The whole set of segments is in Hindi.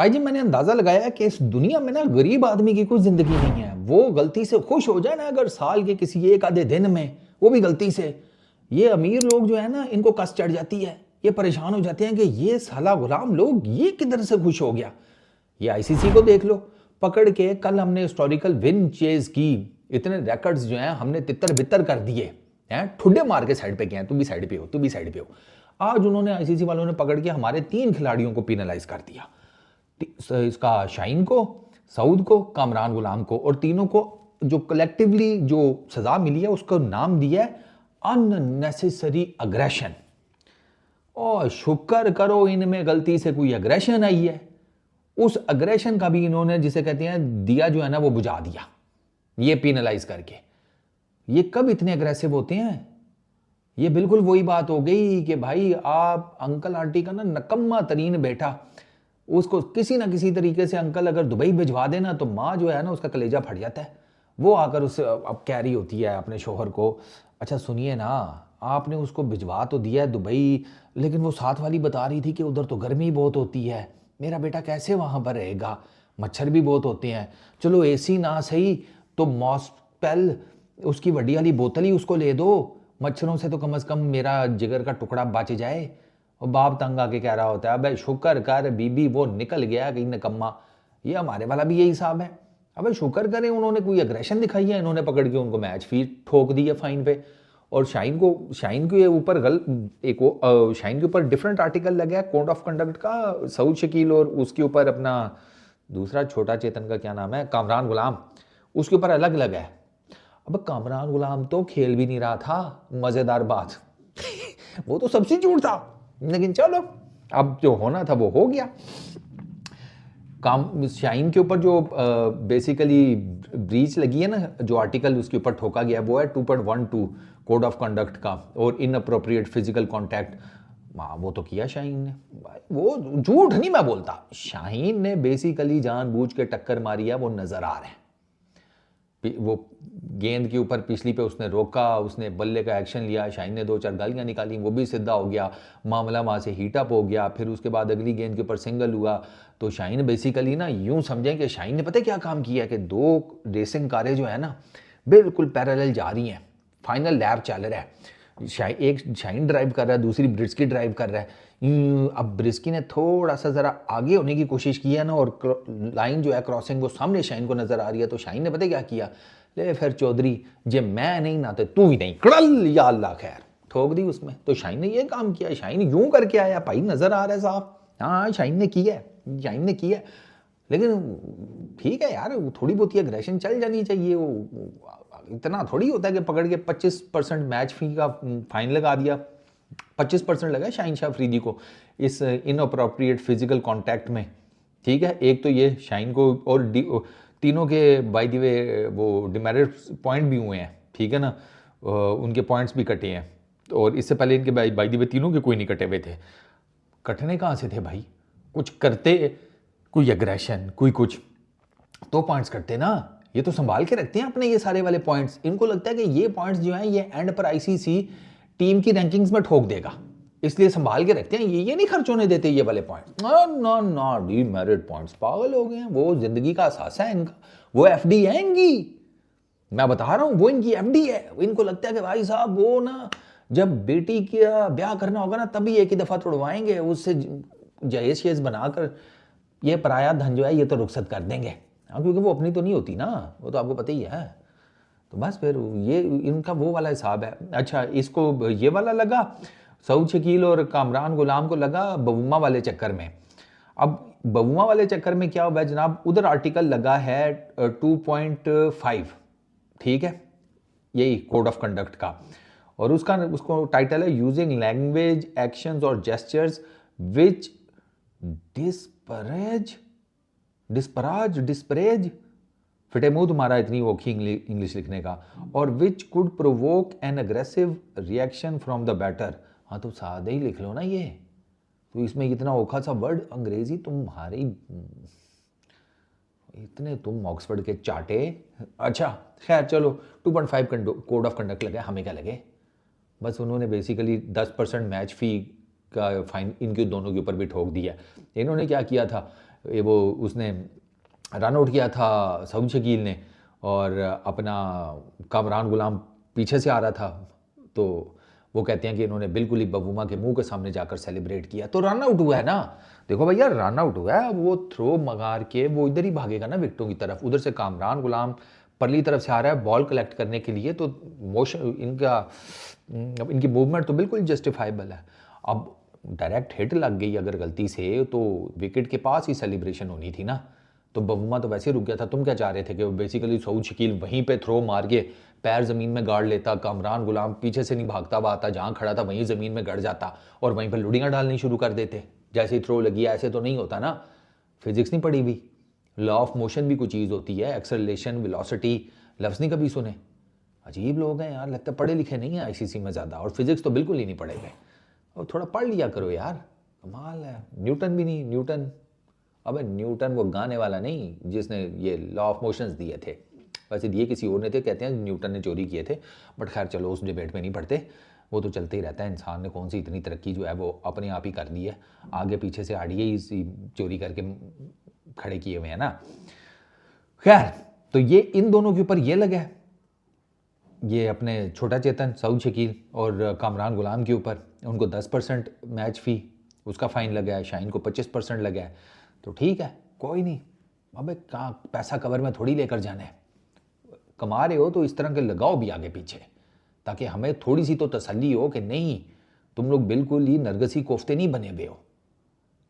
भाई जी मैंने अंदाजा लगाया कि इस दुनिया में ना गरीब आदमी की कोई जिंदगी नहीं है। वो गलती से खुश हो जाए ना अगर साल के किसी एक आधे दिन में, वो भी गलती से, ये अमीर लोग जो है ना इनको कस चढ़ जाती है। ये परेशान हो जाते हैं कि ये साला गुलाम लोग ये किधर से खुश हो गया। ये आईसीसी को देख लो, पकड़ के कल हमने हिस्टोरिकल विन चेज की, इतने रिकॉर्ड्स जो हैं हमने तितर बितर कर दिए हैं, ठुड्डे मार के साइड पे गए हैं, तू भी साइड पे हो, तू भी साइड पे हो। आज उन्होंने आईसीसी वालों ने पकड़ के हमारे 3 खिलाड़ियों को पिनलाइज कर दिया, इसका शाहीन को, सऊद को, कामरान गुलाम को, और तीनों को जो कलेक्टिवली जो सजा मिली है उसका नाम दिया है अननेसेसरी अग्रेशन। और शुक्र करो इनमें गलती से कोई अग्रेशन आई है, उस अग्रेशन का भी इन्होंने जिसे कहते हैं दिया जो है ना वो बुझा दिया, ये पिनलाइज करके। ये कब इतने अग्रेसिव होते हैं? ये बिल्कुल वही बात हो गई कि भाई आप अंकल आंटी का ना नकम्मा तरीन बेटा, उसको किसी ना किसी तरीके से अंकल अगर दुबई भिजवा देना तो माँ जो है ना उसका कलेजा फट जाता है। वो आकर उससे अब कह रही होती है अपने शोहर को, अच्छा सुनिए ना, आपने उसको भिजवा तो दिया है दुबई, लेकिन वो साथ वाली बता रही थी कि उधर तो गर्मी बहुत होती है, मेरा बेटा कैसे वहाँ पर रहेगा, मच्छर भी बहुत होते हैं, चलो एसी ना सही तो मॉस्पेल उसकी वड्डी वाली बोतल ही उसको ले दो, मच्छरों से तो कम से कम मेरा जिगर का टुकड़ा बच जाए। और बाप तंग आके कह रहा होता है अबे शुक्र कर बीबी वो निकल गया कहीं निकम्मा। ये हमारे वाला भी यही हिसाब है, अबे शुक्र करें उन्होंने कोई अग्रेशन दिखाई है, इन्होंने पकड़ के उनको मैच फी ठोक दी है फाइन पे। और शाइन के ऊपर शाइन के ऊपर डिफरेंट आर्टिकल लगा है कोड ऑफ कंडक्ट का, सऊद शकील, और उसके ऊपर अपना दूसरा छोटा चेतन का क्या नाम है, कामरान गुलाम, उसके ऊपर अलग लगा है। अब कामरान गुलाम तो खेल भी नहीं रहा था, मजेदार बात वो तो सब्स्टिट्यूट था, लेकिन चलो अब जो होना था वो हो गया। काम शाइन के ऊपर जो बेसिकली ब्रीच लगी है ना, जो आर्टिकल उसके ऊपर ठोका गया वो है 2.12 कोड ऑफ कंडक्ट का, और इनअप्रोप्रिएट फिजिकल कांटेक्ट। वो तो किया शाहीन ने, वो झूठ नहीं मैं बोलता, शाहीन ने बेसिकली जानबूझ के टक्कर मारी है, वो नजर आ रहा है। वो गेंद के ऊपर पिछली पे उसने रोका, उसने बल्ले का एक्शन लिया, शाहीन ने 2-4 गालियाँ निकाली, वो भी सीधा हो गया, मामला वहाँ से हीटअप हो गया। फिर उसके बाद अगली गेंद के ऊपर सिंगल हुआ। तो शाहीन बेसिकली ना यूँ समझें कि शाहीन ने पता है क्या काम किया कि 2 रेसिंग कारें जो है ना बिल्कुल पैरेलल जा रही हैं, फाइनल लैप चल रहा है, एक शाहीन ड्राइव कर रहा है, दूसरी ब्रिस्की ड्राइव कर रहा है। अब ब्रिस्की ने थोड़ा सा ज़रा आगे होने की कोशिश की है ना, और लाइन जो है क्रॉसिंग वो सामने शाहीन को नज़र आ रही है, तो शाहीन ने पता क्या किया, ले फिर चौधरी जे मैं नहीं ना तो तू भी नहीं, कड़ल या अल्लाह खैर, ठोक दी उसमें। तो शाहीन ने ये काम किया, शाहीन यूं करके आया भाई, नज़र आ रहा है साहब, हाँ शाहीन ने किया है, शाहीन ने किया। लेकिन ठीक है यार, थोड़ी बहुत ही अग्रेशन चल जानी चाहिए, वो इतना थोड़ी होता है कि पकड़ के 25% मैच फी का फाइन लगा दिया। 25% लगा शाहीन शाह अफरीदी को इस इनअप्रोप्रिएट फिजिकल कांटेक्ट में, ठीक है। एक तो ये शाहीन को, और तीनों के बाय द वे वो डिमेरिट पॉइंट भी हुए हैं, ठीक है ना, उनके पॉइंट्स भी कटे हैं। और इससे पहले इनके बाय द वे तीनों के कोई नहीं कटे हुए थे। कटने कहाँ से थे भाई, कुछ करते, कोई एग्रेशन, कोई कुछ तो पॉइंट्स कटते ना। ये तो संभाल के रखते हैं अपने ये सारे वाले पॉइंट्स, इनको लगता है कि ये पॉइंट्स जो हैं ये एंड पर आईसीसी टीम की रैंकिंग्स में ठोक देगा, इसलिए संभाल के रखते हैं, ये नहीं खर्च होने देते ये वाले पॉइंट्स। ना ना डीमेरिट पॉइंट्स, पागल हो गए हैं, वो जिंदगी का असासा है इनका, वो एफडी है इनकी, मैं बता रहा हूँ वो इनकी एफडी है। इनको लगता है कि भाई साहब वो ना जब बेटी का ब्याह करना होगा ना तभी एक ही दफ़ा तोड़वाएंगे, उससे जहेज शेज बनाकर ये पराया धन जो है ये तो रुखसत कर देंगे, हाँ, क्योंकि वो अपनी तो नहीं होती ना, वो तो आपको पता ही है। तो बस फिर ये इनका वो वाला हिसाब है। अच्छा, इसको ये वाला लगा, सऊद शकील और कामरान गुलाम को लगा बबूमा वाले चक्कर में। अब बबूमा वाले चक्कर में क्या हुआ जनाब, उधर आर्टिकल लगा है 2.5, ठीक है, यही कोड ऑफ कंडक्ट का, और उसको टाइटल है यूजिंग लैंग्वेज एक्शंस और जेस्चर्स विच डिस्परेज फिटे मुंह तुम्हारा इतनी औखी इंग्लिश लिखने का, और which could provoke an aggressive reaction from the batter. हाँ तो सादे ही लिख लो ना ये, तो इसमें इतना औखा सा वर्ड अंग्रेजी तुम्हारी, इतने तुम ऑक्सफोर्ड के चाटे। अच्छा खैर चलो, 2.5 कोड ऑफ कंडक्ट लगे, हमें क्या लगे, बस उन्होंने बेसिकली 10% मैच फी का फाइन इनके दोनों के ऊपर भी ठोक दिया। इन्होंने क्या किया था, ये वो उसने रन आउट किया था सऊद शकील ने, और अपना कामरान गुलाम पीछे से आ रहा था, तो वो कहते हैं कि इन्होंने बिल्कुल ही बबूमा के मुंह के सामने जाकर सेलिब्रेट किया। तो रन आउट हुआ है ना, देखो भैया रन आउट हुआ है, वो थ्रो मगार के वो इधर ही भागेगा ना विकेटों की तरफ, उधर से कामरान गुलाम परली तरफ से आ रहा है बॉल कलेक्ट करने के लिए, तो मोशन इनकी मूवमेंट तो बिल्कुल जस्टिफाइबल है। अब डायरेक्ट हिट लग गई अगर गलती से, तो विकेट के पास ही सेलिब्रेशन होनी थी ना, तो बबूमा तो वैसे ही रुक गया था। तुम क्या चाह रहे थे कि बेसिकली सऊद शकील वहीं पे थ्रो मार के पैर ज़मीन में गाड़ लेता, कामरान गुलाम पीछे से नहीं भागता हुआ आता, जहाँ खड़ा था वहीं ज़मीन में गड़ जाता और वहीं पर लुड़ियाँ डालनी शुरू कर देते जैसे ही थ्रो लगी। ऐसे तो नहीं होता ना, फिजिक्स नहीं पढ़ी हुई, लॉ ऑफ मोशन भी कोई चीज़ होती है, एक्सेलरेशन वेलोसिटी लफ्ज़ नहीं कभी सुने। अजीब लोग हैं यार, लगता पढ़े लिखे नहीं है आईसीसी में ज़्यादा, और फिजिक्स तो बिल्कुल ही नहीं पढ़े गए। और थोड़ा पढ़ लिया करो यार, कमाल है। न्यूटन भी नहीं, न्यूटन, अबे न्यूटन वो गाने वाला नहीं जिसने ये लॉ ऑफ मोशंस दिए थे, वैसे दिए किसी और ने थे, कहते हैं न्यूटन ने चोरी किए थे, बट खैर चलो उस डिबेट में नहीं पढ़ते, वो तो चलते ही रहता है। इंसान ने कौन सी इतनी तरक्की जो है वो अपने आप ही कर दी है, आगे पीछे से आड़िए ही चोरी करके खड़े किए हुए हैं ना। खैर तो ये इन दोनों के ऊपर ये लगा है, ये अपने छोटा चेतन सऊद शकील और कामरान गुलाम के ऊपर, उनको 10% मैच फ़ी उसका फ़ाइन लगा है, शाहीन को 25% लगा है। तो ठीक है, कोई नहीं, अबे कहाँ पैसा कवर में थोड़ी लेकर जाना है, कमा रहे हो तो इस तरह के लगाओ भी आगे पीछे, ताकि हमें थोड़ी सी तो तसल्ली हो कि नहीं तुम लोग बिल्कुल ही नरगसी कोफ्ते नहीं बने हुए हो,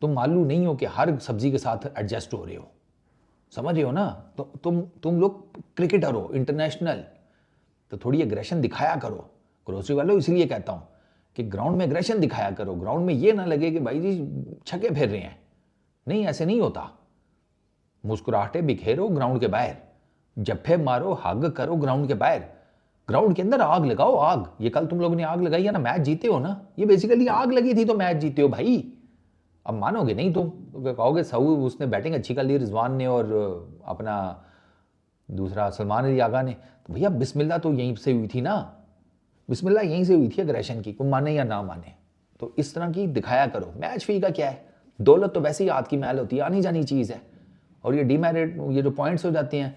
तुम मालूम नहीं हो कि हर सब्जी के साथ एडजस्ट हो रहे हो, समझ रहे हो ना। तो तुम लोग क्रिकेटर हो इंटरनेशनल, तो थोड़ी एग्रेशन दिखाया करो ग्रोसरी वालों। इसलिए कहता हूँ कि ग्राउंड में एग्रेशन दिखाया करो, ग्राउंड में ये ना लगे कि भाई जी छक्के फेर रहे हैं, नहीं ऐसे नहीं होता। मुस्कुराहटे बिखेरो ग्राउंड के बाहर, जफ्फे मारो, हग करो ग्राउंड के बाहर, ग्राउंड के अंदर आग लगाओ। आग, ये कल तुम लोगों ने आग लगाई है ना, मैच जीते हो ना, ये बेसिकली आग लगी थी तो मैच जीते हो भाई। अब मानोगे नहीं तुम, तो कहोगे सऊ उसने बैटिंग अच्छी कर ली रिजवान ने और अपना दूसरा सलमान अली आगा ने, तो भैया बिस्मिल्लाह तो यहीं से हुई थी ना, बिस्मिल्लाह यहीं से हुई थी अग्रेशन की, तुम माने या ना माने। तो इस तरह की दिखाया करो। मैच फी का क्या है, दौलत तो वैसे ही हाथ की मैल होती है, आनी जानी चीज़ है, और ये डीमेरिट ये जो पॉइंट्स हो जाते हैं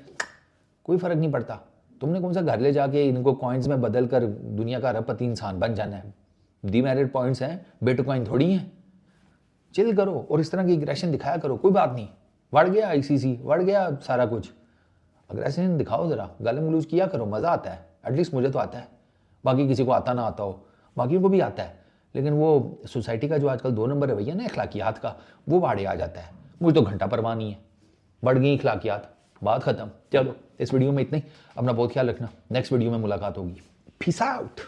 कोई फ़र्क नहीं पड़ता। तुमने कौन सा घर ले जाके इनको कॉइन्स में बदल कर दुनिया का अरबपति इंसान बन जाना है, डीमेरिट पॉइंट्स हैं, बिटकॉइन थोड़ी हैं। चिल करो और इस तरह की एग्रेशन दिखाया करो, कोई बात नहीं, बढ़ गया आईसीसी, बढ़ गया सारा कुछ, अग्रेशन दिखाओ ज़रा, गाली गलौज किया करो, मज़ा आता है, एटलीस्ट मुझे तो आता है, बाकी किसी को आता ना आता हो, बाकियों को भी आता है, लेकिन वो सोसाइटी का जो आजकल 2 नंबर है भैया ना अखलाकियात का, वो बाड़े आ जाता है। मुझे तो घंटा परवाह नहीं है, बढ़ गई अखलाकियात, बात ख़त्म। चलो इस वीडियो में इतना ही, अपना बहुत ख्याल रखना, नेक्स्ट वीडियो में मुलाकात होगी, पीस आउट।